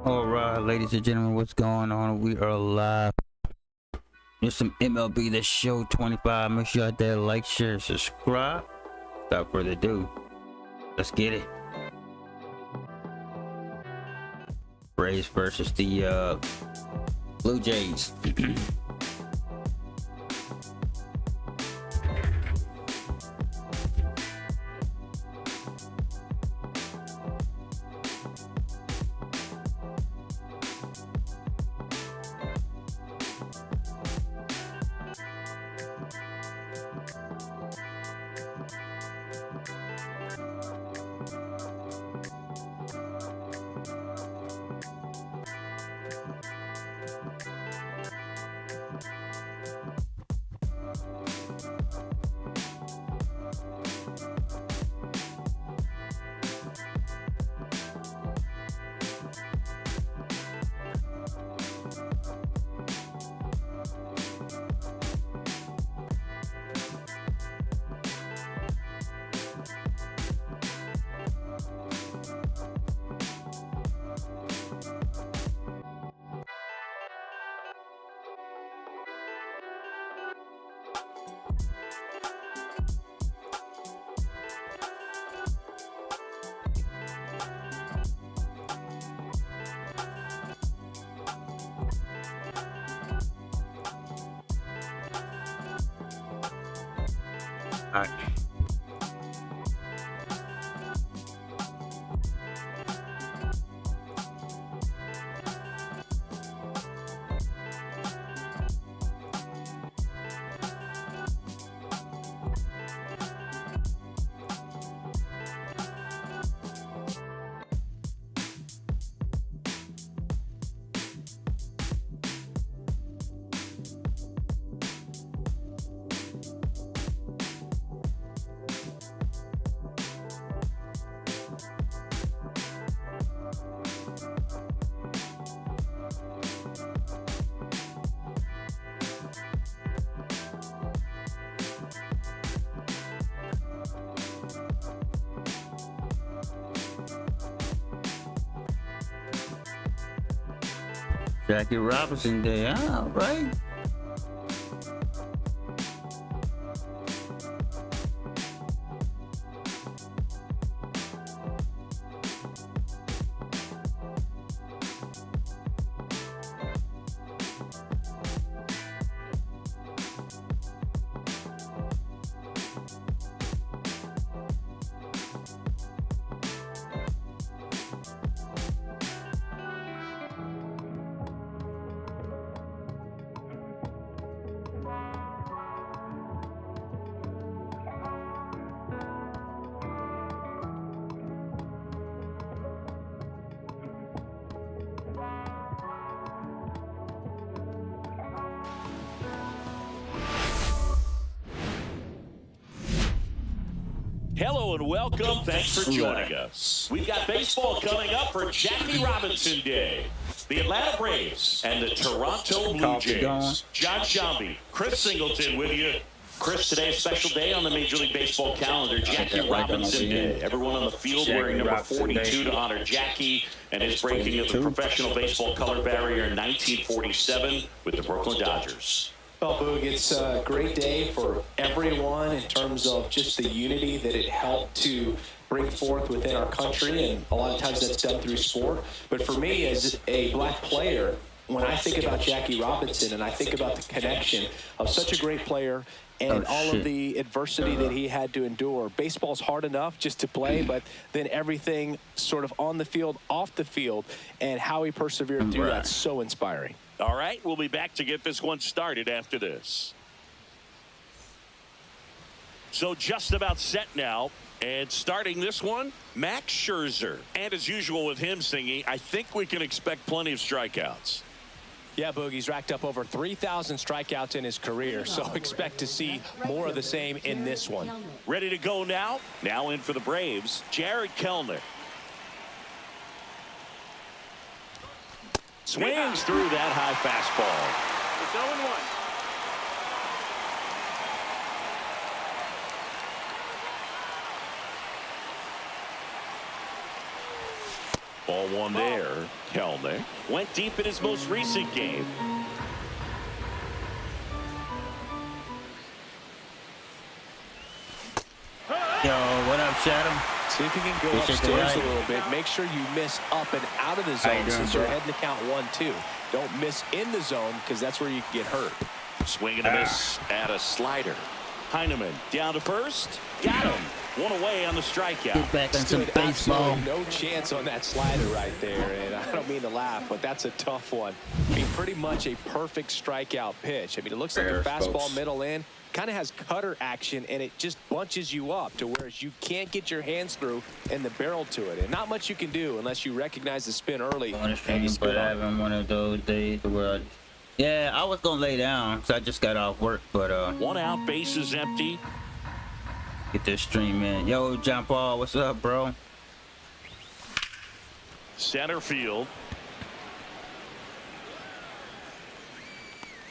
All right, ladies and gentlemen, what's going on? We are live. There's some MLB The Show 25. Make sure you hit that like, share, subscribe. Without further ado, let's get it. Braves versus the Blue Jays. All right. Jackie Robinson Day. All right. Hello and welcome. Thanks for joining us. We've got baseball coming up for Jackie Robinson Day. The Atlanta Braves and the Toronto Blue Jays. John Shambi, Chris Singleton with you. Chris, today's a special day on the Major League Baseball calendar, Jackie Robinson Day. Everyone on the field wearing number 42 to honor Jackie and his breaking of the professional baseball color barrier in 1947 with the Brooklyn Dodgers. Well, Boog, it's a great day for everyone in terms of just the unity that it helped to bring forth within our country, and a lot of times that's done through sport. But for me, as a black player, when I think about Jackie Robinson and I think about the connection of such a great player and all of the adversity that he had to endure, baseball's hard enough just to play, but then everything sort of on the field, off the field, and how he persevered through that's so inspiring. All right, we'll be back to get this one started after this. So just about set now. And starting this one, Max Scherzer. And as usual with him singing, I think we can expect plenty of strikeouts. Yeah, Boogie's racked up over 3,000 strikeouts in his career, so expect to see more of the same in this one. Ready to go now? Now in for the Braves, Jarred Kelenic. Swings through that high fastball. It's 0-1. Ball one there. Kelenic went deep in his most recent game. Yo, what up, Shadow? See if you can go upstairs a little bit. Make sure you miss up and out of the zone since you're heading to count 1-2. Don't miss in the zone because that's where you can get hurt. Swing and a miss at a slider. Heineman down to first. Got him. One away on the strikeout. Get back on some baseball. No chance on that slider right there. And I don't mean to laugh, but that's a tough one. I mean, pretty much a perfect strikeout pitch. I mean, it looks like a fastball middle in. Kind of has cutter action, and it just bunches you up to where you can't get your hands through and the barrel to it. And not much you can do unless you recognize the spin early. But having one of those days where I was going to lay down because I just got off work. But one out, base is empty. Get this stream in. Yo, John Paul, what's up, bro? Center field.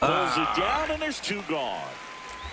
Pulls it down, and there's two gone.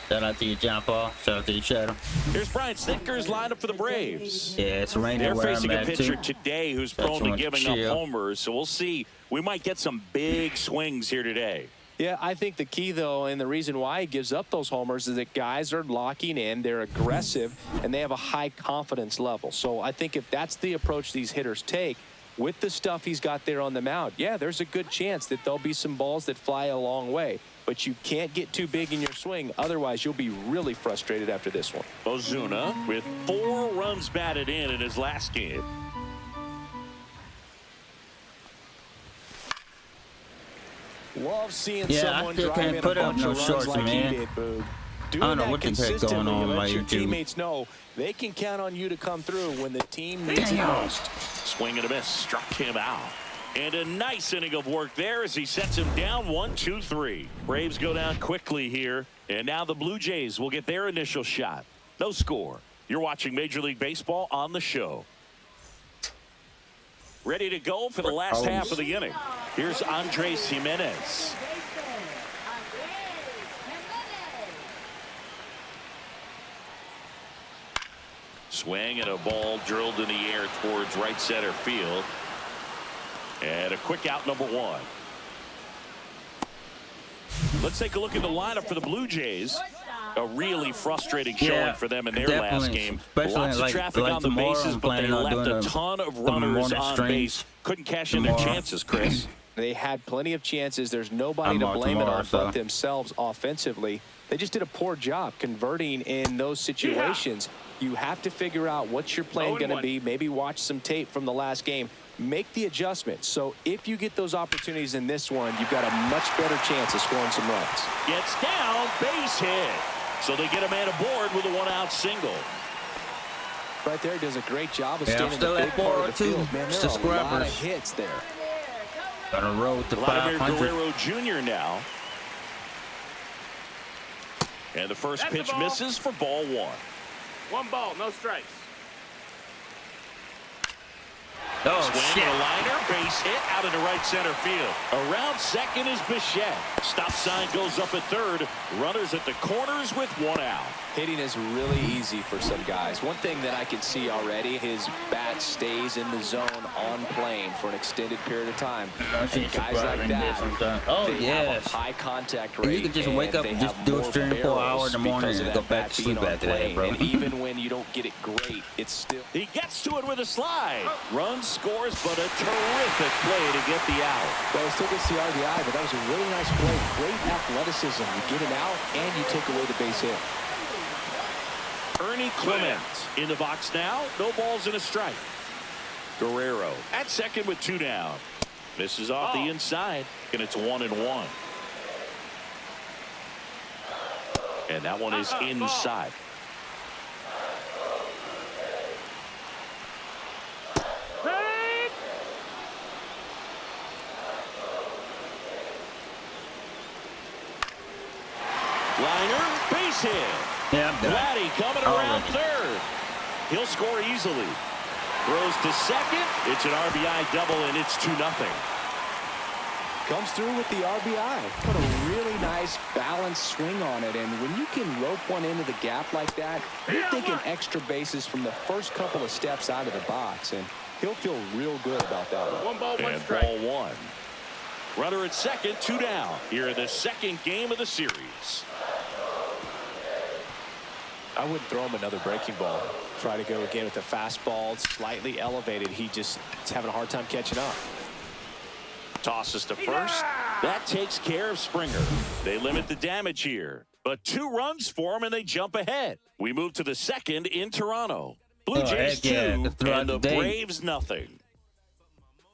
Shout out to you, John Paul. Shout out to you, Shadow. Here's Brian Snitker's lineup for the Braves. Yeah, it's raining. They're facing a pitcher too. today who's prone to giving up homers, so we'll see. We might get some big swings here today. Yeah, I think the key, though, and the reason why he gives up those homers is that guys are locking in, they're aggressive, and they have a high confidence level. So I think if that's the approach these hitters take, with the stuff he's got there on the mound, yeah, there's a good chance that there'll be some balls that fly a long way. But you can't get too big in your swing. Otherwise, you'll be really frustrated after this one. Ozuna with 4 runs batted in his last game. Love seeing someone I still drive can't in put a up bunch no of runs shorts, like man. he did, Boog. I don't know what the heck going on let your YouTube. teammates know they can count on you to come through when the team needs it most. Swing and a miss, struck him out. And a nice inning of work there as he sets him down 1-2-3. Braves go down quickly here, and now the Blue Jays will get their initial shot. No score. You're watching Major League Baseball on the show. Ready to go for the last half of the inning. Here's Andres Gimenez. Swing and a ball drilled in the air towards right center field. And a quick out, number 1. Let's take a look at the lineup for the Blue Jays. A really frustrating showing for them in their last game. Lots of traffic on the bases, but they left a ton of runners on base. Couldn't cash in their chances, Chris. They had plenty of chances. There's nobody to blame it on but themselves offensively. They just did a poor job converting in those situations. You have to figure out what's your plan going to be. Maybe watch some tape from the last game. Make the adjustment. So if you get those opportunities in this one, you've got a much better chance of scoring some runs. Gets down, base hit. So they get a man aboard with a one-out single. Right there, does a great job of staying in the big part of the field. Man, there are a lot of hits there. On a road to Vladimir 500. Guerrero Jr. now. And the first pitch misses for ball one. 1 ball, no strikes. Oh, swing and a liner, base hit out into right center field. Around second is Bichette. Stop sign goes up at third. Runners at the corners with one out. Hitting is really easy for some guys. One thing that I can see already, his bat stays in the zone on plane for an extended period of time. And guys like that, they have a high contact rate. You can just wake up and just do a stream for an hour in the morning and go back to sleep after that, bro. And even when you don't get it great, it's still. He gets to it with a slide. Runs, scores, but a terrific play to get the out. Well, he still gets the RBI, but that was a really nice play. Great athleticism. You get him out and you take away the base hit. Ernie Clement in the box now. No balls and a strike. Guerrero at second with 2 down. Misses off the inside, and it's 1-1. And that one is inside. Liner, base hit. Yeah, Vladdy coming around third. He'll score easily. Throws to second. It's an RBI double, and it's 2-0. Comes through with the RBI. Put a really nice balanced swing on it, and when you can rope one into the gap like that, you're thinking extra bases from the first couple of steps out of the box, and he'll feel real good about that one. 1 ball, 1 and strike. ball one. Runner at second, 2 down. Here in the second game of the series. I wouldn't throw him another breaking ball. Try to go again with the fastball, slightly elevated. He just is having a hard time catching up. Tosses to first. That takes care of Springer. They limit the damage here. But 2 runs for him, and they jump ahead. We move to the second in Toronto. Blue Jays 2, and the Braves nothing.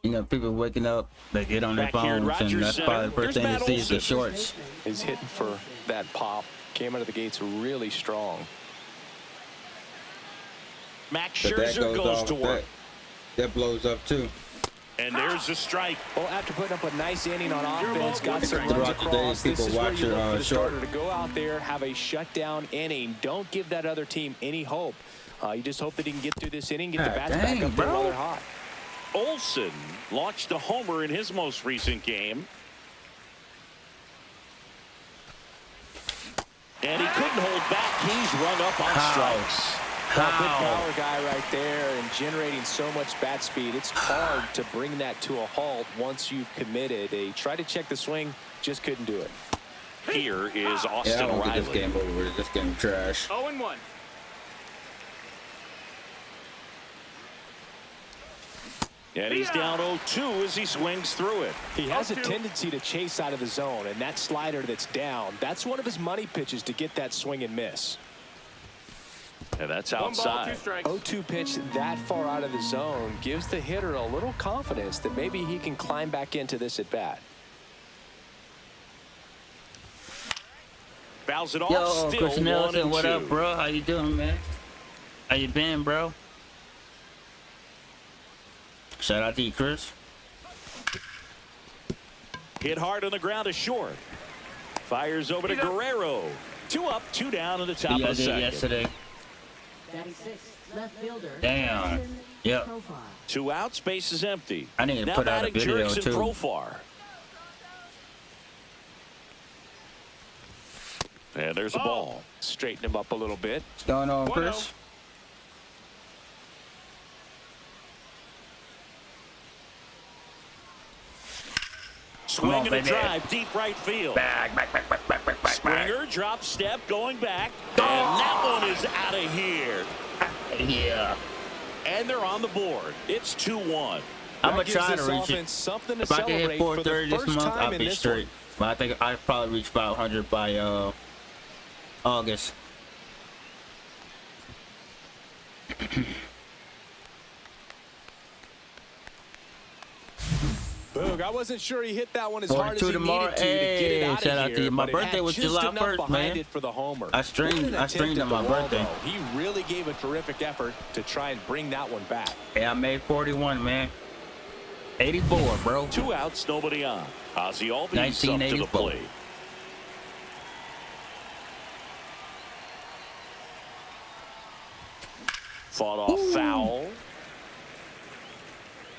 You know, people waking up, they get on their Back here at phones, and Rogers that's probably the Center, first thing there's they see is the Matt shorts. He's hitting for that pop. Came out of the gates really strong. Max But that Scherzer goes off, to work. that blows up too. And there's a strike. Well, after putting up a nice inning on offense, got some runs Throughout the day, across, this people is where watch you look your for the short. starter to go out there, have a shutdown inning. Don't give that other team any hope. You just hope that he can get through this inning, get the bats back up there while they're hot. Olsen launched a homer in his most recent game. And he couldn't hold back. He's run up on strikes. Big power guy right there and generating so much bat speed. It's hard to bring that to a halt once you've committed. They tried to check the swing, just couldn't do it. Here is Austin I Riley. this game over. This game trash. 0-1. And he's down 0-2 as he swings through it. He has a tendency to chase out of the zone, and that slider that's down, that's one of his money pitches to get that swing and miss. And that's 1 ball, outside. 2 strikes. 0-2 pitch that far out of the zone gives the hitter a little confidence that maybe he can climb back into this at bat. Fouls it off. Yo, Still Chris Nelson, 1-2. what up, bro? How you doing, man? How you been, bro? Shout out to you, Chris. Hit hard on the ground to short. Fires over to Guerrero. 2 up, 2 down in the top of the second. Yesterday. 36, left fielder. Damn. Yep. Profar. 2 outs, base is empty. I need to Now put out a batting video, Jurickson too. Profar. And there's a ball. Straighten him up a little bit. What's going on, Chris? Swing and a drive, deep right field. Back. Springer drop step going back. And that one is out of here. Yeah. And they're on the board. It's 2-1. I'm going to try to reach it. Something to If I can hit celebrate for the 430 this first month, time I'll in be this straight. But I think I'll probably reach 500 by August. Boog, I wasn't sure he hit that one as 42 hard as he tomorrow. needed to get it out Shout out of to here. you. My but it birthday had was just July enough 1st, behind man. it for the homer. I streamed on my birthday. He really gave a terrific effort to try and bring that one back. Yeah, I made 41, man. 84, bro. 2 outs, nobody on. Ozzie Albies up to the 1984. plate. Fought off foul.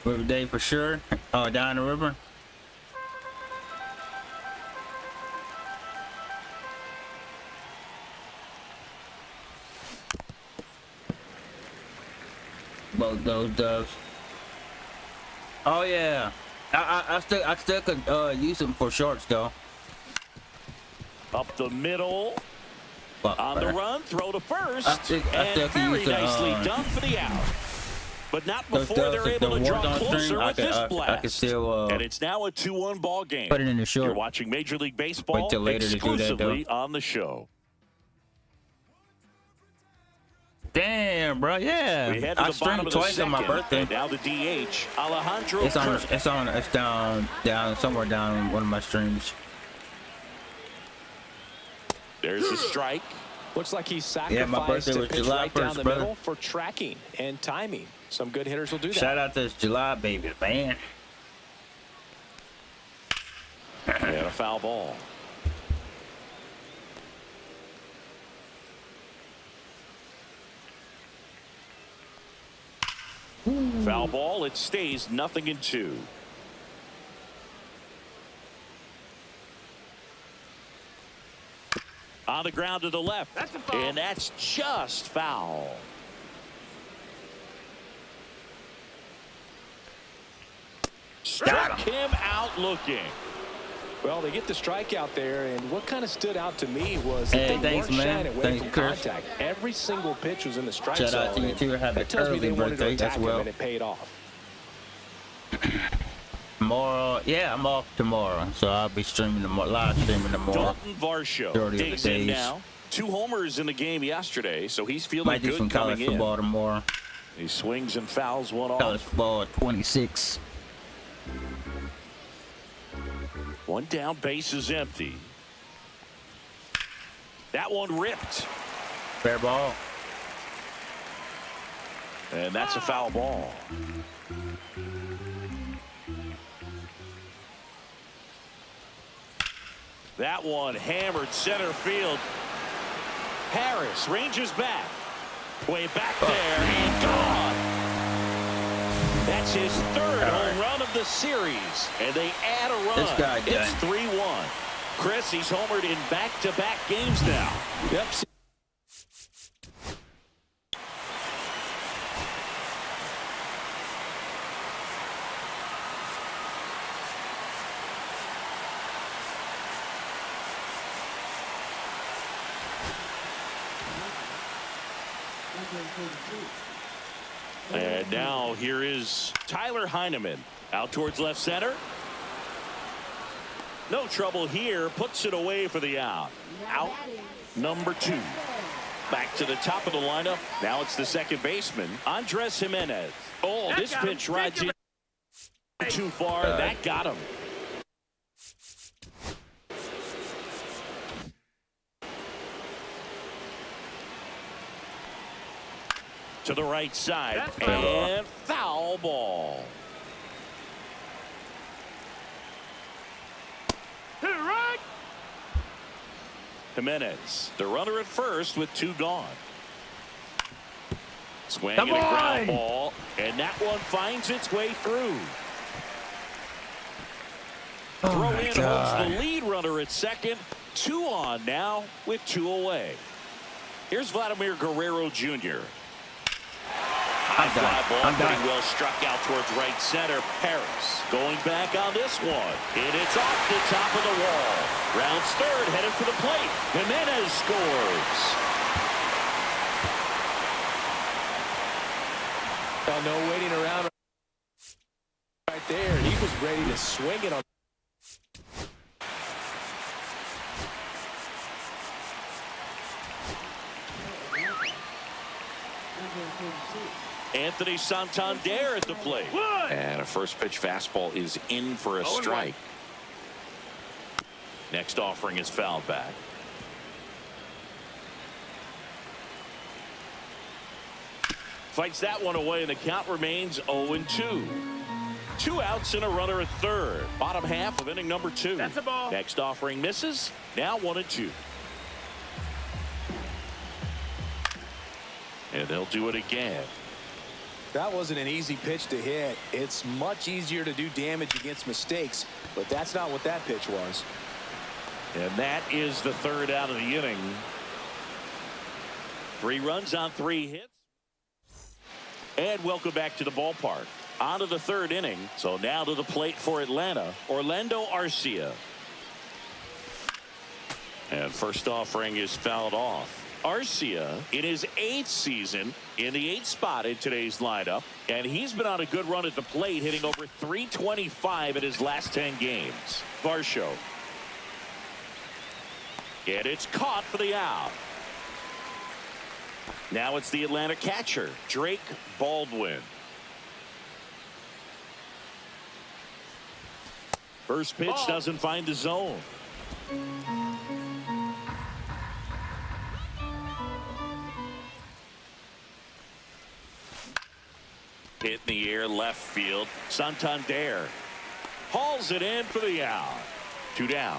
River Day for sure. Oh, down the river. Both those doves. Oh yeah, I still could use them for shorts though. Up the middle. Fuck, On the man. run, throw to first. I still And can very use the, nicely done for the out. But not Those before doves, they're able the to draw ones on closer stream, with this I blast. can still And it's now a 2-1 ball game. put it in the You're short. watching Major League Baseball Wait till later to do that, exclusively on the show. Damn, bro, yeah. We head to I the bottom streamed of the twice on my second. birthday. And now the DH, Alejandro Kirk. It's down somewhere down one of my streams. There's a strike. Looks like he Yeah, my sacrificed birthday to was pitch July right down 1st, the brother. middle for tracking and timing. Some good hitters will do that. Shout out to this July baby, man. And a foul ball. Foul ball. It stays 0-2. On the ground to the left. That's a foul. And that's just foul. Struck him out looking. Well, they get the strikeout there, and what kind of stood out to me was that Hey, they thanks, weren't man. shying away Thanks, from Chris. contact. Every single pitch was in the strike Shout zone. out to you and too. Have that an tells me they early wanted to birthday attack as him, well. and it paid off. Tomorrow, yeah, I'm off tomorrow, so I'll be streaming live streaming tomorrow. Dalton Varsho Majority of the digs in days. now. 2 homers in the game yesterday, so he's feeling Might do good some college coming in. football tomorrow. He swings and fouls one College off. football at 26. One down, base is empty. That one ripped, Fair ball. and that's a foul ball. That one hammered center field. Harris ranges back. Way back there and gone. That's his third home run of the series. And they add a run. This guy It's done. 3-1. Chris, he's homered in back-to-back games now. Yep. And now here is Tyler Heineman out towards left center. No trouble here. Puts it away for the out. Out number 2. Back to the top of the lineup. Now it's the second baseman, Andres Jimenez. Oh, That this got him. pitch rides in Take too far. That got him. To the right side. That's foul. And foul ball. To the right. Jimenez, the runner at first with 2 gone. Swing and Come a ground on. ball, and that one finds its way through. Oh Throw my in God. holds the lead runner at second. 2 on now with 2 away. Here's Vladimir Guerrero Jr. High fly ball I'm done. pretty well struck out towards right center. Paris going back on this one. And it's off the top of the wall. Rounds third, headed for the plate. Jimenez scores. Well, no waiting around right there. He was ready to swing it on. Anthony Santander at the plate. And a first pitch fastball is in for a strike. Next offering is fouled back. Fights that one away, and the count remains 0-2. 2 outs and a runner at third. Bottom half of inning number 2. That's a ball. Next offering misses. Now 1-2. And they'll do it again. That wasn't an easy pitch to hit. It's much easier to do damage against mistakes, but that's not what that pitch was. And that is the third out of the inning. 3 runs on 3 hits. And welcome back to the ballpark. On to the third inning. So now to the plate for Atlanta, Orlando Arcia. And first offering is fouled off. Arcia in his 8th season in the 8th spot in today's lineup, and he's been on a good run at the plate, hitting over .325 in his last 10 games. Varsho. And it's caught for the out. Now it's the Atlanta catcher, Drake Baldwin. First pitch doesn't find the zone. Hit in the air left field. Santander hauls it in for the out. 2 down.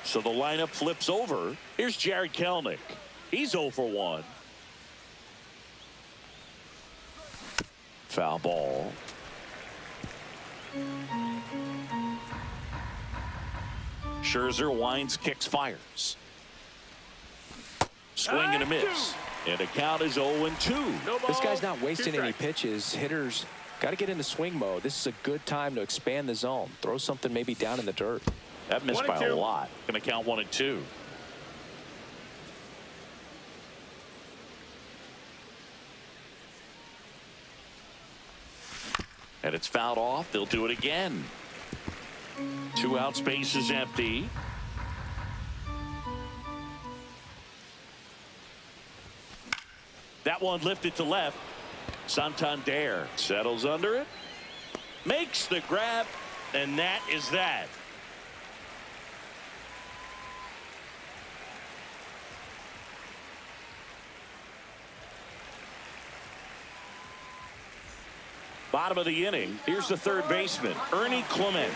So the lineup flips over. Here's Jared Kelenic. He's 0 for 1. Foul ball. Scherzer winds, kicks, fires. Swing and a miss. And the count is 0-2. This guy's not wasting any pitches. Hitters got to get into swing mode. This is a good time to expand the zone. Throw something maybe down in the dirt. That missed by a lot. Going to count 1-2. And it's fouled off. They'll do it again. 2 out, space is empty. That one lifted to left. Santander settles under it, makes the grab, and that is that. Bottom of the inning. Here's the third baseman, Ernie Clement.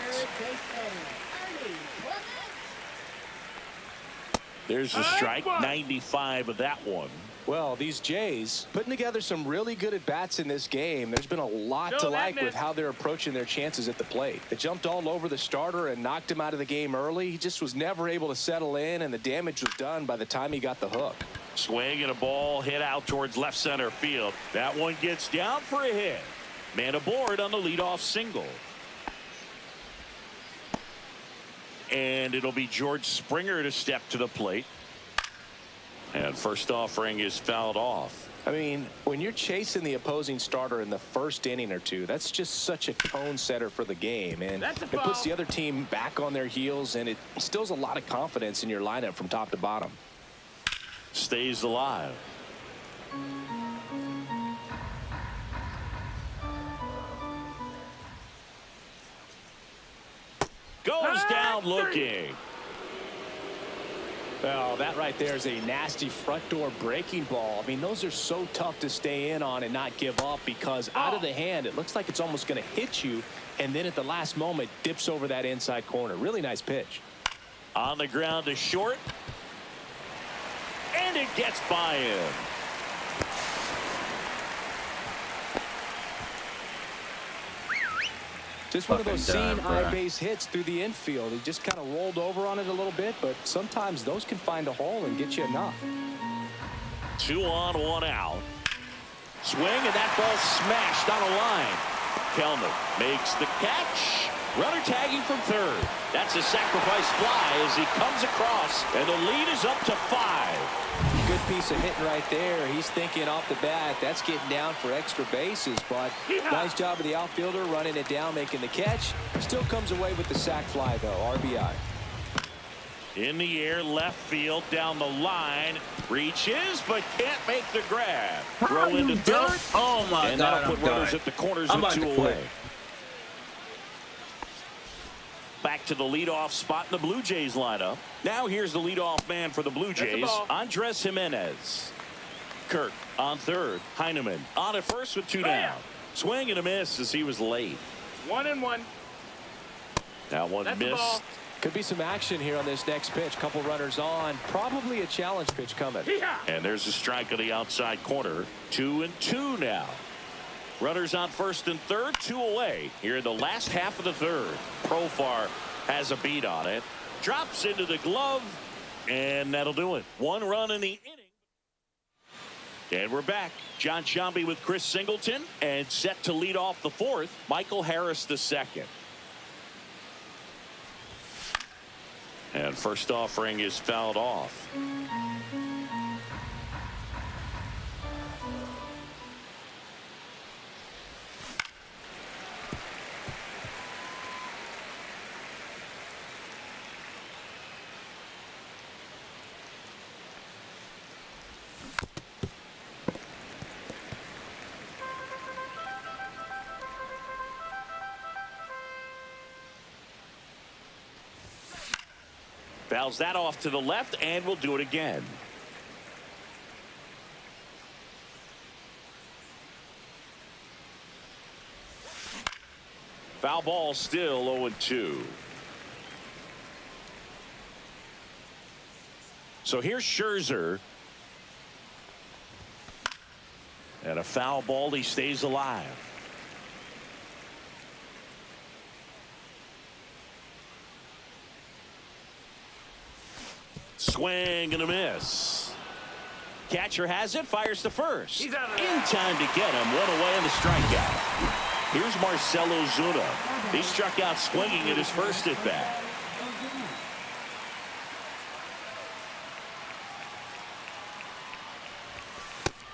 There's the strike. 95 of that one. Well, these Jays putting together some really good at-bats in this game. There's been a lot to like with how they're approaching their chances at the plate. They jumped all over the starter and knocked him out of the game early. He just was never able to settle in, and the damage was done by the time he got the hook. Swing and a ball hit out towards left center field. That one gets down for a hit. Man aboard on the leadoff single. And it'll be George Springer to step to the plate. And first offering is fouled off. I mean, when you're chasing the opposing starter in the first inning or two, that's just such a tone setter for the game. And it puts the other team back on their heels, and it instills a lot of confidence in your lineup from top to bottom. Stays alive. Goes down looking. Well, that right there is a nasty front door breaking ball. I mean, those are so tough to stay in on and not give up, because out of the hand, it looks like it's almost going to hit you, and then at the last moment dips over that inside corner. Really nice pitch. On the ground to short. And it gets by him. Just one of those seeing eye base hits through the infield. He just kind of rolled over on it a little bit, but sometimes those can find a hole and get you a knock. 2 on, 1 out. Swing, and that ball smashed on a line. Kellner makes the catch. Runner tagging from third. That's a sacrifice fly as he comes across, and the lead is up to 5. Good piece of hitting right there. He's thinking off the bat, that's getting down for extra bases, but nice job of the outfielder running it down, making the catch. Still comes away with the sac fly, though. RBI. In the air, left field, down the line. Reaches, but can't make the grab. Throw into third. Oh, my and God. that'll put runners at the corners with 2 away. Back to the leadoff spot in the Blue Jays lineup. Now here's the leadoff man for the Blue Jays, Andres Gimenez. Kirk on third. Heineman on at first with 2 down. Swing and a miss as he was late. 1-1. That one missed. Could be some action here on this next pitch. Couple runners on. Probably a challenge pitch coming. And there's a strike on the outside corner. 2-2 now. Runners on first and third, 2 away here in the last half of the third. Profar has a beat on it. Drops into the glove, and that'll do it. 1 run in the inning. And we're back. Jon Sciambi with Chris Singleton, and set to lead off the 4th, Michael Harris II. And first offering is fouled off. Fouls that off to the left, and we'll do it again. Foul ball, still 0-2. So here's Scherzer. And a foul ball, he stays alive. Swing and a miss. Catcher has it, fires to first. He's out of in time to get him. 1 away on the strikeout. Here's Marcell Ozuna. He struck out swinging at his first at bat.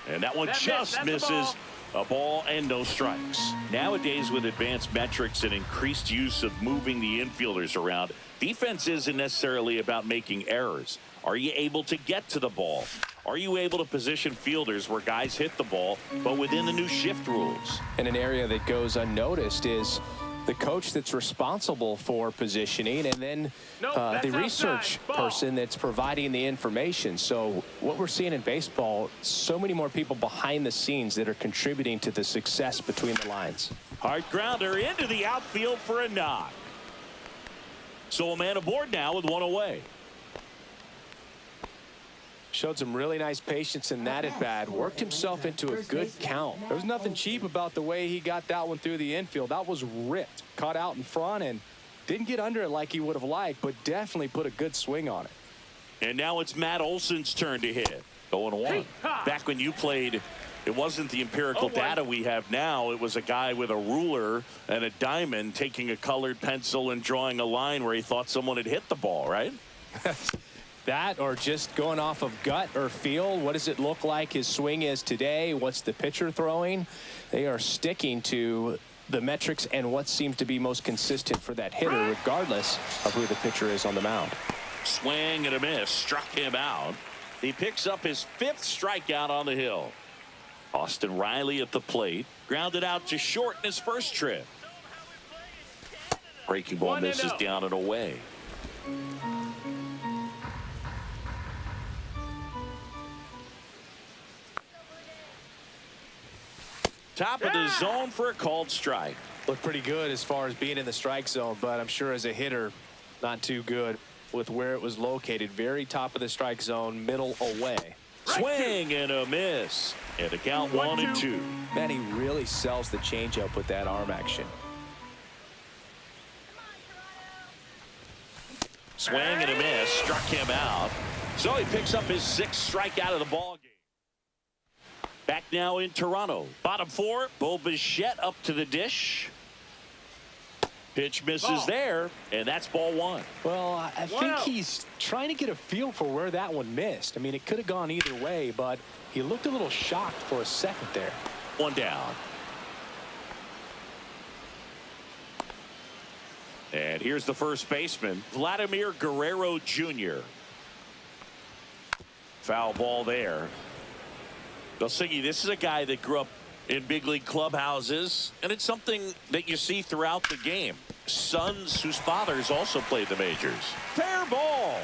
And that one just misses. A ball and no strikes. Nowadays, with advanced metrics and increased use of moving the infielders around, defense isn't necessarily about making errors. Are you able to get to the ball? Are you able to position fielders where guys hit the ball, but within the new shift rules? And an area that goes unnoticed is the coach that's responsible for positioning, and then the research person that's providing the information. So what we're seeing in baseball, so many more people behind the scenes that are contributing to the success between the lines. Hard grounder into the outfield for a knock. So a man aboard now with 1 away. Showed some really nice patience in that at bat. Worked himself into a good count. There was nothing cheap about the way he got that one through the infield. That was ripped. Caught out in front and didn't get under it like he would have liked, but definitely put a good swing on it. And now it's Matt Olson's turn to hit. 0-1. Back when you played, it wasn't the empirical data we have now. It was a guy with a ruler and a diamond taking a colored pencil and drawing a line where he thought someone had hit the ball, right? That, or just going off of gut or feel. What does it look like his swing is today? What's the pitcher throwing? They are sticking to the metrics and what seems to be most consistent for that hitter, regardless of who the pitcher is on the mound. Swing and a miss. Struck him out. He picks up his 5th strikeout on the hill. Austin Riley at the plate. Grounded out to short in his first trip. Breaking ball misses down and away. Top of the zone for a called strike. Looked pretty good as far as being in the strike zone, but I'm sure as a hitter, not too good with where it was located. Very top of the strike zone, middle away. Swing and a miss. And a count 1-2. Man, he really sells the changeup with that arm action. Swing and a miss. Struck him out. So he picks up his 6th strikeout of the ball game. Back now in Toronto. Bottom four, Bo Bichette up to the dish. Pitch misses there, and that's ball one. Well, I think he's trying to get a feel for where that one missed. I mean, it could have gone either way, but he looked a little shocked for a second there. One down. And here's the first baseman, Vladimir Guerrero Jr. Foul ball there. Belsingi, this is a guy that grew up in big league clubhouses, and it's something that you see throughout the game. Sons whose fathers also played the majors. Fair ball.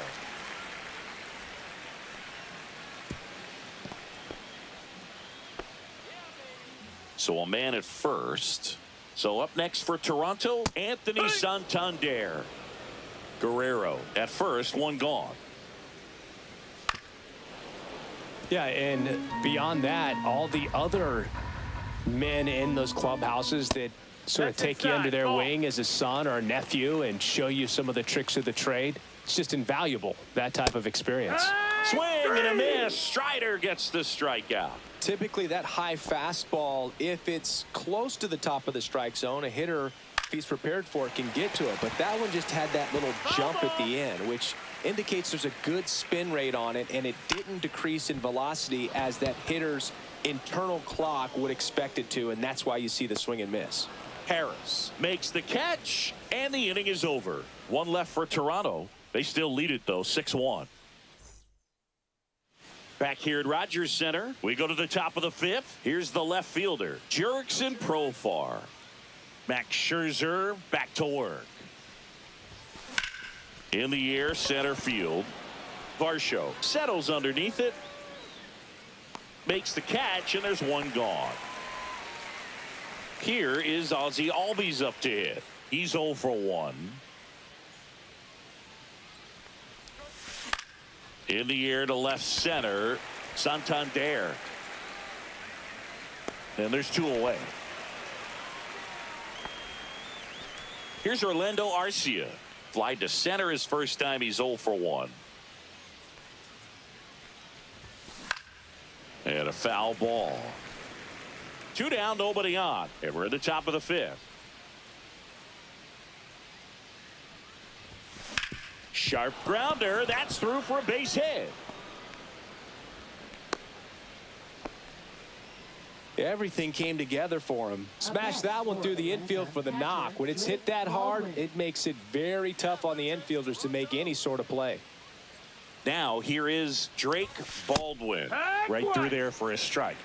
So a man at first. So up next for Toronto, Anthony Santander. Guerrero at first, one gone. Yeah, and beyond that, all the other men in those clubhouses that sort of take you under their wing as a son or a nephew and show you some of the tricks of the trade. It's just invaluable, that type of experience. Swing and a miss. Strider gets the strikeout. Typically that high fastball, if it's close to the top of the strike zone, a hitter, if he's prepared for it, can get to it. But that one just had that little jump at the end, which indicates there's a good spin rate on it, and it didn't decrease in velocity as that hitter's internal clock would expect it to, and that's why you see the swing and miss. Harris makes the catch, and the inning is over. One left for Toronto. They still lead it, though, 6-1. Back here at Rogers Center, we go to the top of the fifth. Here's the left fielder, Jurickson Profar. Max Scherzer back to work. In the air, center field. Varsho settles underneath it. Makes the catch, and there's one gone. Here is Ozzie Albies up to hit. He's 0 for 1. In the air to left center, Santander. And there's 2 away. Here's Orlando Arcia. Fly to center his first time. He's 0 for 1. And a foul ball. 2 down, nobody on. And we're at the top of the fifth. Sharp grounder. That's through for a base hit. Everything came together for him. Smashed that one through the infield for the knock. When it's hit that hard, it makes it very tough on the infielders to make any sort of play. Now here is Drake Baldwin. Right through there for a strike.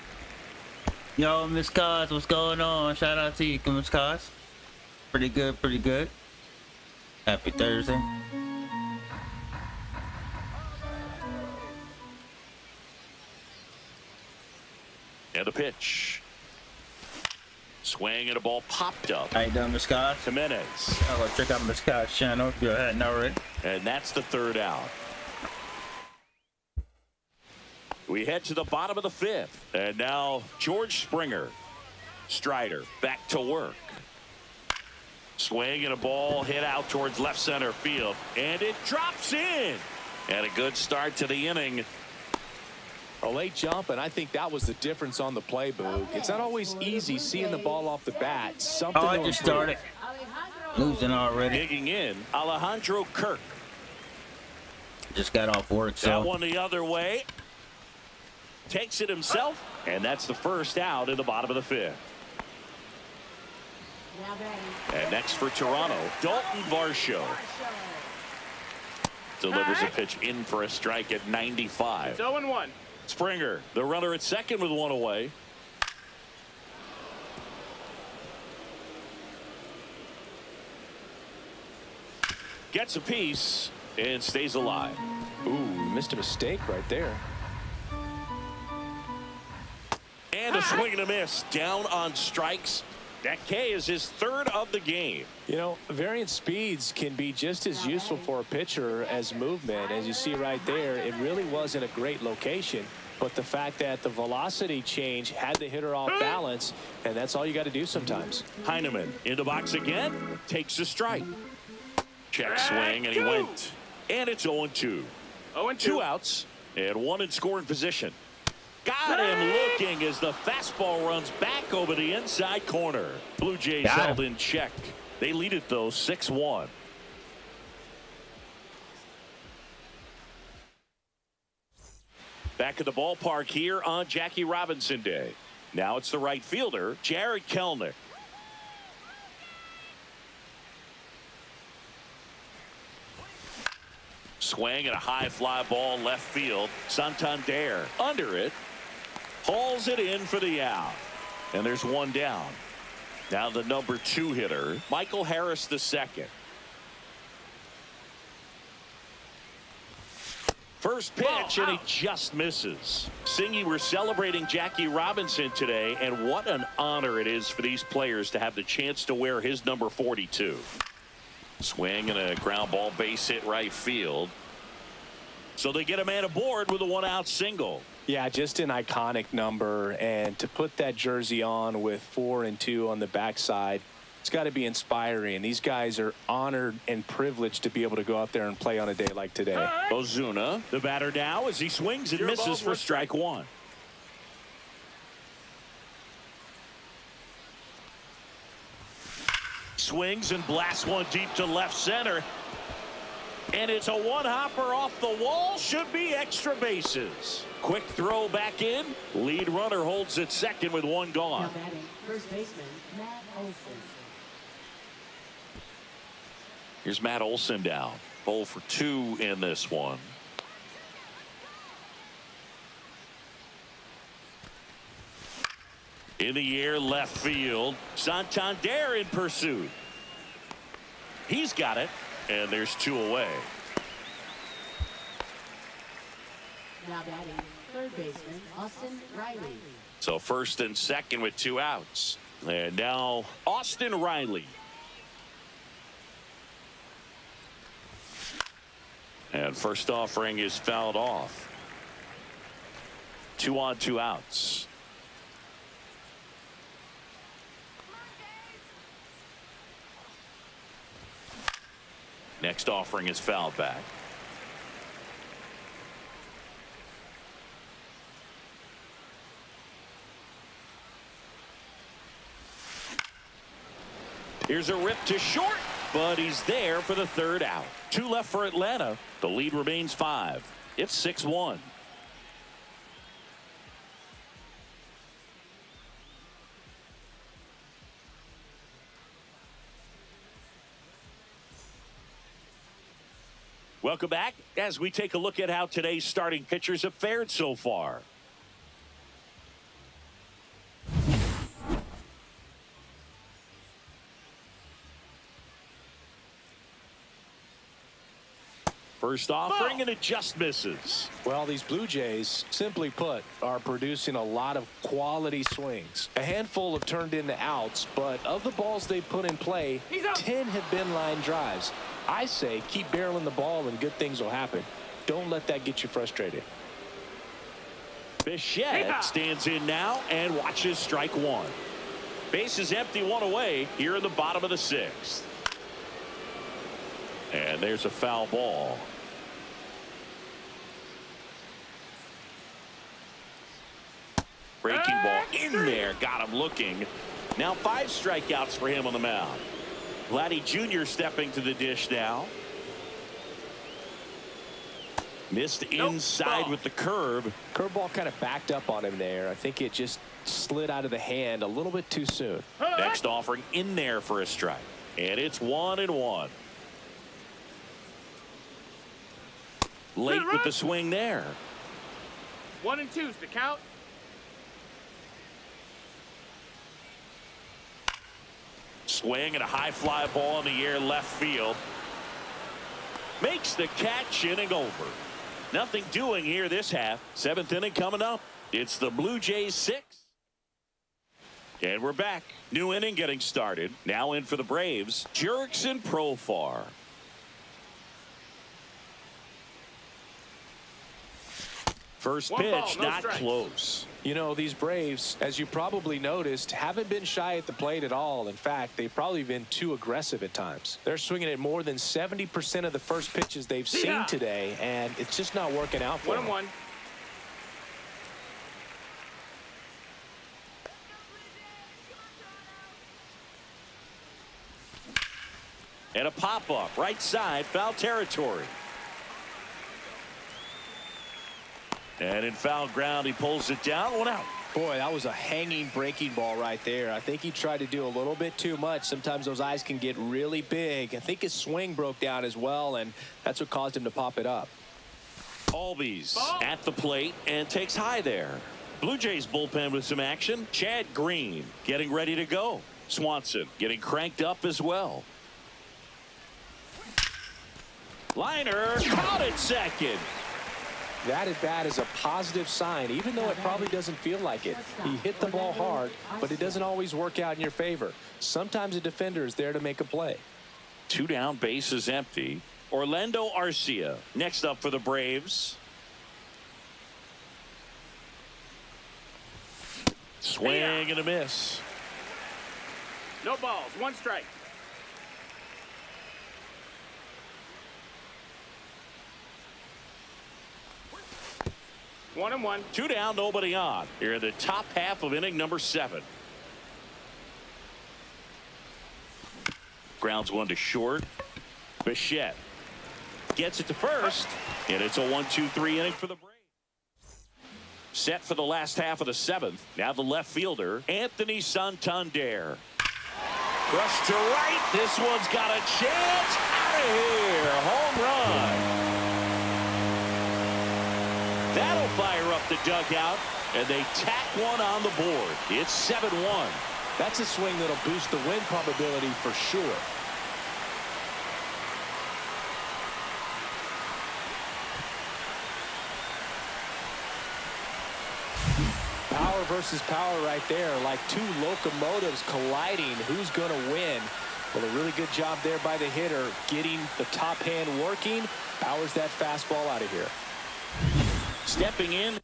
Yo, Miss Cos, what's going on? Shout out to you, Miss Cos. Pretty good, pretty good. Happy Thursday. And a pitch. Swing and a ball popped up. How you doing, Miss Cos? Jimenez. I'll go check out Miss Cos' channel if you hadn't already. And that's the third out. We head to the bottom of the fifth. And now George Springer. Strider back to work. Swing and a ball hit out towards left center field. And it drops in. And a good start to the inning. A late jump, and I think that was the difference on the play, Boog. It's not always easy seeing the ball off the bat. Something I just started losing already. Digging in, Alejandro Kirk. Just got off work, That so. one the other way. Takes it himself, and that's the first out in the bottom of the fifth. Now batting. And next for Toronto, Dalton Varsho. Delivers a pitch in for a strike at 95. 0-1. Springer, the runner at second with one away. Gets a piece and stays alive. Ooh, missed a mistake right there. And a swing and a miss. Down on strikes. That K is his third of the game. You know, variant speeds can be just as useful for a pitcher as movement. As you see right there, it really wasn't a great location. But the fact that the velocity change had the hitter off balance, and that's all you got to do sometimes. Heineman in the box again. Takes a strike. Check swing, and he went. And it's 0-2. 0-2. 2 outs and 1 in scoring position. Got him looking as the fastball runs back over the inside corner. Blue Jays held in check. They lead it, though, 6-1. Back at the ballpark here on Jackie Robinson Day. Now it's the right fielder, Jarred Kelenic. Swing and a high fly ball left field. Santander under it. Hauls it in for the out. And there's one down. Now the number 2 hitter, Michael Harris II. First pitch, and he just misses. Singy, we're celebrating Jackie Robinson today, and what an honor it is for these players to have the chance to wear his number 42. Swing and a ground ball base hit right field. So they get a man aboard with a 1-out single. Yeah, just an iconic number, and to put that jersey on with 4 and 2 on the backside, it's got to be inspiring. These guys are honored and privileged to be able to go out there and play on a day like today. Ozuna, the batter now, as he swings and misses for strike 1. Swings and blasts one deep to left center. And it's a one-hopper off the wall. Should be extra bases. Quick throw back in. Lead runner holds at second with one gone. Now batting, first baseman, Matt Olson. Here's Matt Olson down. 0 for 2 in this one. In the air, left field. Santander in pursuit. He's got it, and there's 2 away. Now batting, third baseman, Austin Riley. So first and second with 2 outs. And now Austin Riley. And first offering is fouled off. 2 on, 2 outs. Next offering is fouled back. Here's a rip to short, but he's there for the 3rd out. 2 left for Atlanta. The lead remains 5. It's 6-1. Welcome back as we take a look at how today's starting pitchers have fared so far. First offering, and it just misses. Well, these Blue Jays, simply put, are producing a lot of quality swings. A handful have turned into outs, but of the balls they put in play, 10 have been line drives. I say keep barreling the ball and good things will happen. Don't let that get you frustrated. Bichette stands in now and watches strike 1. Base is empty, 1 away here in the bottom of the 6th. And there's a foul ball. Breaking ball in there, got him looking. Now 5 strikeouts for him on the mound. Vladdy Jr. stepping to the dish now. Missed inside with the curve. Curveball kind of backed up on him there. I think it just slid out of the hand a little bit too soon. Next offering in there for a strike. And it's 1-1. Late with the swing there. 1 and 2's the count. Swing and a high fly ball in the air left field. Makes the catch, inning over. Nothing doing here this half. 7th inning coming up. It's the Blue Jays 6. And we're back. New inning getting started. Now in for the Braves, Jurickson Profar. First pitch, not close. You know, these Braves, as you probably noticed, haven't been shy at the plate at all. In fact, they've probably been too aggressive at times. They're swinging at more than 70% of the first pitches they've seen today, and it's just not working out for them. 1-1. And a pop-up right side, foul territory. And in foul ground, he pulls it down, 1 out. Boy, that was a hanging breaking ball right there. I think he tried to do a little bit too much. Sometimes those eyes can get really big. I think his swing broke down as well, and that's what caused him to pop it up. Albies at the plate and takes high there. Blue Jays bullpen with some action. Chad Green getting ready to go. Swanson getting cranked up as well. Liner caught at second. That at bat is a positive sign, even though it probably doesn't feel like it. He hit the ball hard, but it doesn't always work out in your favor. Sometimes a defender is there to make a play. 2 down, base is empty. Orlando Arcia next up for the Braves. Swing and a miss. No balls, 1 strike. One and one. 2 down, nobody on. Here in the top half of inning number 7. Grounds 1 to short. Bichette gets it to first, and it's a 1-2-3 inning for the Braves. Set for the last half of the 7th. Now the left fielder, Anthony Santander. Rush to right. This one's got a chance. Out of here. Home run. That'll fire up the dugout, and they tack one on the board. It's 7-1. That's a swing that'll boost the win probability for sure. Power versus power right there, like 2 locomotives colliding. Who's going to win? Well, a really good job there by the hitter, getting the top hand working. Powers that fastball out of here. Stepping in. Now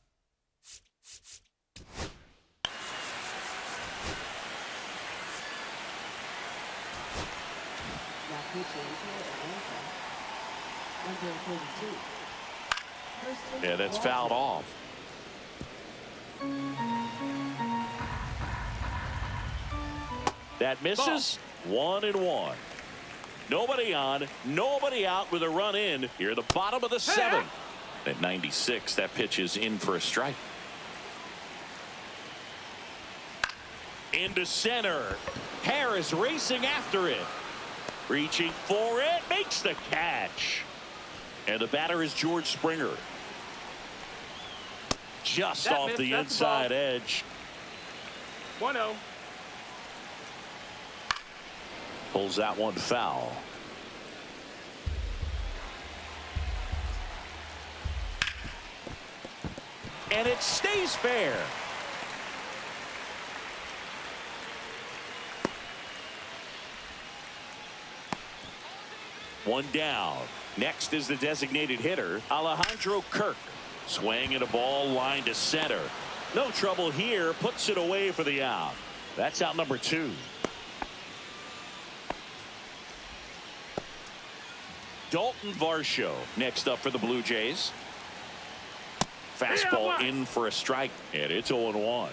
pitching to Atlanta. Number 32. Kirsten Yeah, that's Walker. fouled off. That misses. 1-1. Nobody on, nobody out with a run in here at the bottom of the 7th. At 96, that pitch is in for a strike. Into center. Harris racing after it. Reaching for it. Makes the catch. And the batter is George Springer. Just That off missed, the that's inside the ball. edge. 1-0. Pulls that one foul. And it stays fair. One down. Next is the designated hitter, Alejandro Kirk. Swing and a ball line to center. No trouble here. Puts it away for the out. That's out number 2. Dalton Varsho next up for the Blue Jays. Fastball in for a strike, and it's 0-1.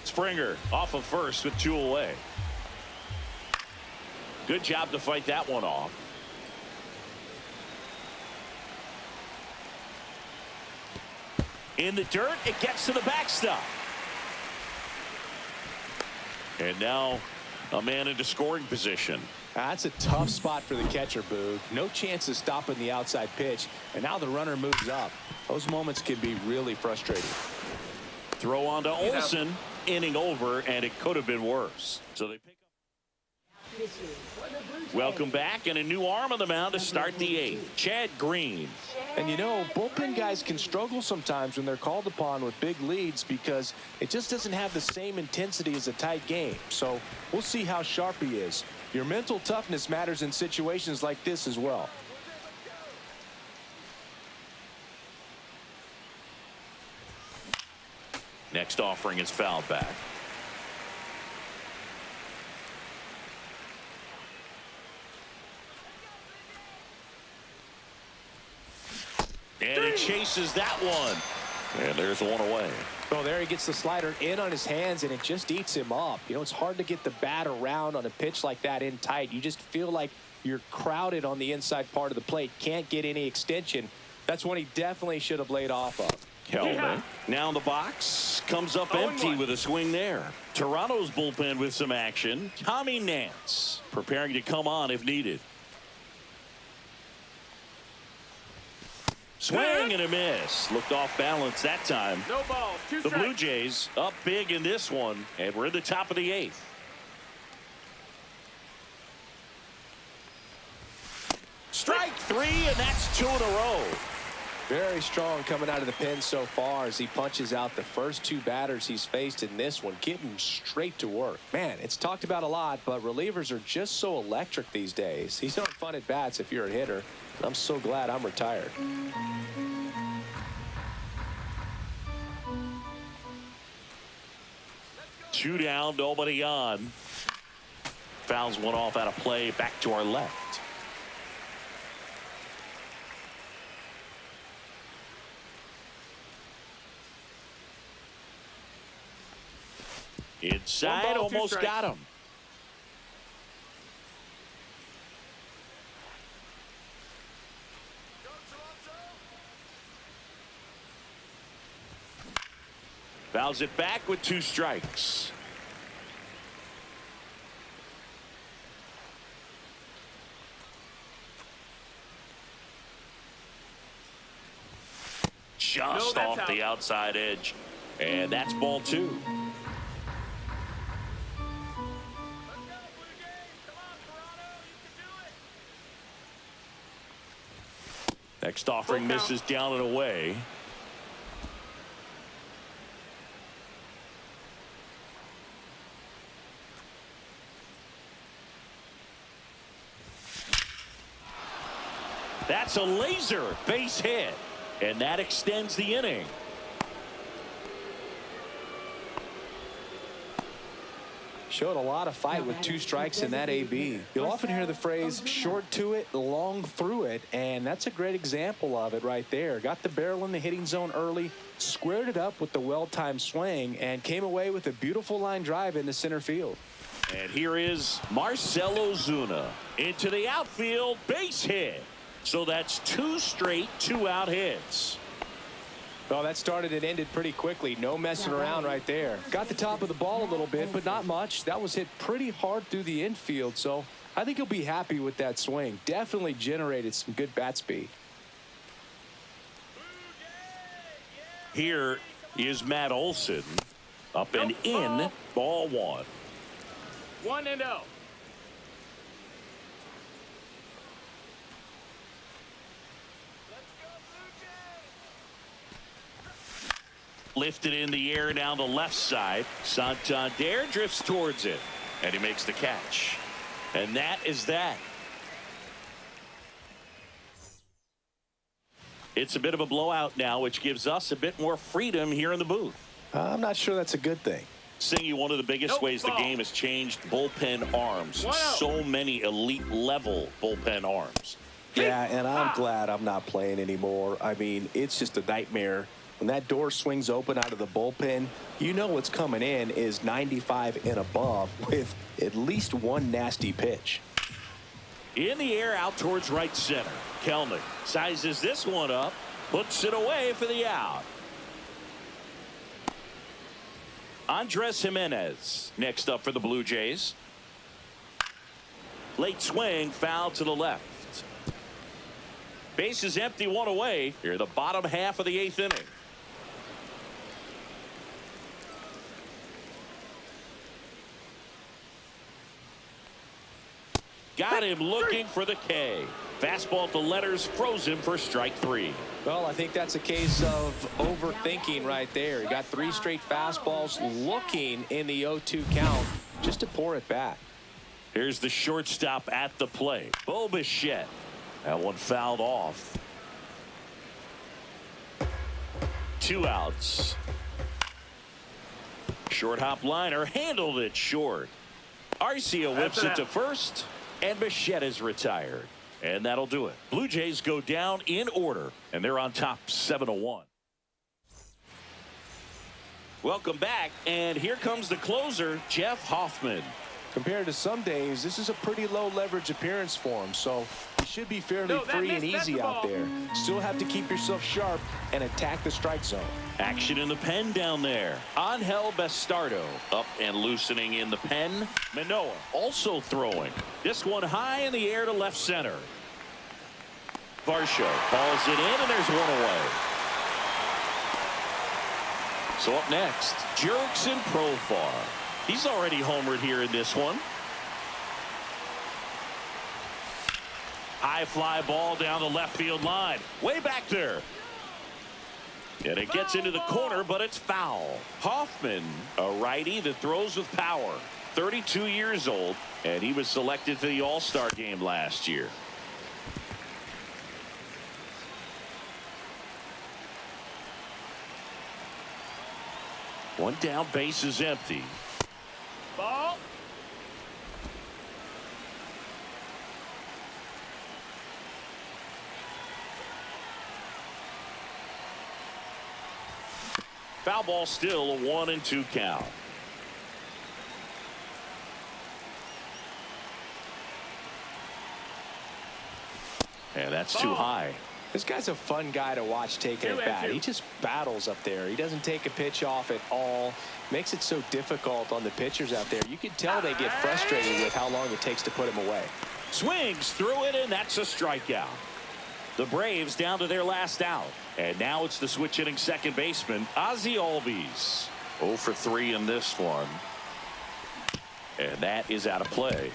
Springer off of first with 2 away. Good job to fight that one off. In the dirt, it gets to the backstop. And now a man into scoring position. That's a tough spot for the catcher, Boog. No chance of stopping the outside pitch, and now the runner moves up. Those moments can be really frustrating. Throw on to Olsen. Inning over, and it could have been worse. So they pick up. Welcome back, and a new arm on the mound to start the 8th. Chad Green. And you know, bullpen guys can struggle sometimes when they're called upon with big leads because it just doesn't have the same intensity as a tight game. So we'll see how sharp he is. Your mental toughness matters in situations like this as well. Next offering is fouled back. And he chases that one. And there's one away. Oh, there he gets the slider in on his hands, and it just eats him up. You know, it's hard to get the bat around on a pitch like that in tight. You just feel like you're crowded on the inside part of the plate. Can't get any extension. That's one he definitely should have laid off of. Kelman now in the box, comes up empty with a swing there. Toronto's bullpen with some action. Tommy Nance preparing to come on if needed. Swing and a miss. Looked off balance that time. No balls. Two The strikes. Blue Jays up big in this one, and we're in the top of the 8th. Strike 3, and that's 2 in a row. Very strong coming out of the pen so far as he punches out the first 2 batters he's faced in this one, getting straight to work. Man, it's talked about a lot, but relievers are just so electric these days. He's not fun at bats if you're a hitter. I'm so glad I'm retired. Two down, nobody on. Fouls one off out of play, back to our left. Inside, One ball, two almost strikes. got him. Fouls it back with 2 strikes. Just that's off out. the outside edge. And that's ball 2. Next offering misses down and away. That's a laser base hit, and that extends the inning. Showed a lot of fight with 2 strikes in that AB. You'll often hear the phrase short to it, long through it, and that's a great example of it right there. Got the barrel in the hitting zone early, squared it up with the well-timed swing, and came away with a beautiful line drive into center field. And here is Marcell Ozuna into the outfield, base hit. So that's 2 straight 2-out hits. Well, that started and ended pretty quickly. No messing around right there. Got the top of the ball a little bit, but not much. That was hit pretty hard through the infield, so I think he'll be happy with that swing. Definitely generated some good bat speed. Here is Matt Olson. Up and in, ball 1. 1-0. Lifted in the air down the left side. Santander drifts towards it, and he makes the catch. And that is that. It's a bit of a blowout now, which gives us a bit more freedom here in the booth. I'm not sure that's a good thing. Seeing one of the biggest ways the game has changed bullpen arms. So many elite level bullpen arms. Yeah, and I'm glad I'm not playing anymore. I mean, it's just a nightmare. When that door swings open out of the bullpen, you know what's coming in is 95 and above with at least one nasty pitch. In the air out towards right center. Kelman sizes this one up, puts it away for the out. Andres Jimenez next up for the Blue Jays. Late swing, foul to the left. Base is empty, 1 away. Here the bottom half of the 8th inning. Got him looking for the K. Fastball to letters, froze him for strike 3. Well, I think that's a case of overthinking right there. He got 3 straight fastballs looking in the 0-2 count just to pour it back. Here's the shortstop at the plate. Bo Bichette. That one fouled off. 2 outs. Short hop liner handled it short. Arcia whips it to first, and Bichette is retired. And that'll do it. Blue Jays go down in order, and they're on top 7-1. Welcome back, and here comes the closer, Jeff Hoffman. Compared to some days, this is a pretty low leverage appearance for him, so he should be fairly free and easy out there. Still have to keep yourself sharp and attack the strike zone. Action in the pen down there. Angel Bastardo up and loosening in the pen. Manoah also throwing. This one high in the air to left center. Varsho balls it in, and there's one away. So up next, Jurickson Profar. He's already homered here in this one. High fly ball down the left field line. Way back there. And it gets into the corner, but it's foul. Hoffman, a righty that throws with power. 32 years old, and he was selected to the All-Star game last year. One down, base is empty. Ball. Foul ball, still a 1-2 count. And that's too high. This guy's a fun guy to watch taking at bat. He just battles up there. He doesn't take a pitch off at all. Makes it so difficult on the pitchers out there. You can tell they get frustrated with how long it takes to put him away. Swings through it, and that's a strikeout. The Braves down to their last out. And now it's the switch hitting second baseman, Ozzie Albies. 0 for 3 in this one. And that is out of play.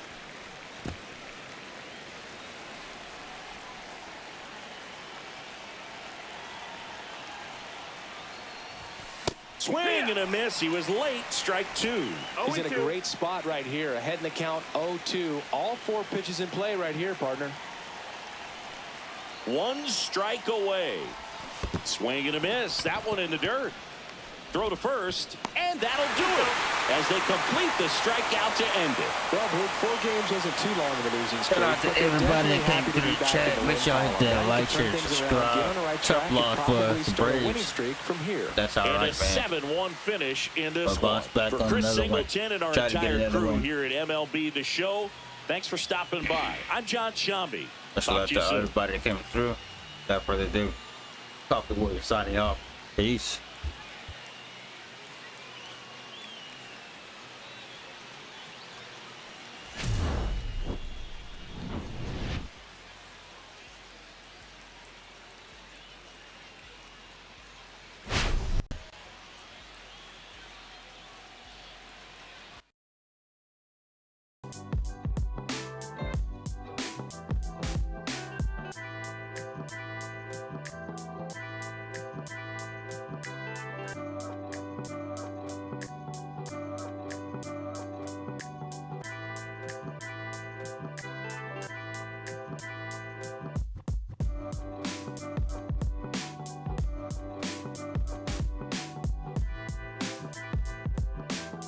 Swing and a miss. He was late. Strike 2. He's in a great spot right here. Ahead in the count 0-2. All 4 pitches in play right here, partner. 1 strike away. Swing and a miss. That one in the dirt. Throw to first, and that'll do it as they complete the strikeout to end it. Well, Blue, 4 games wasn't too long of a losing streak. Shout out to everybody that came through the chat. Make sure you hit that like, share, subscribe. Tough luck for the Braves. That's all and right, a man. 7-1 finish in this But one. For Chris Singleton and our entire crew one. here at MLB The Show, thanks for stopping by. I'm John Shambi. Shout out to everybody that came through. Without further ado, Coffee Warrior signing off. Peace.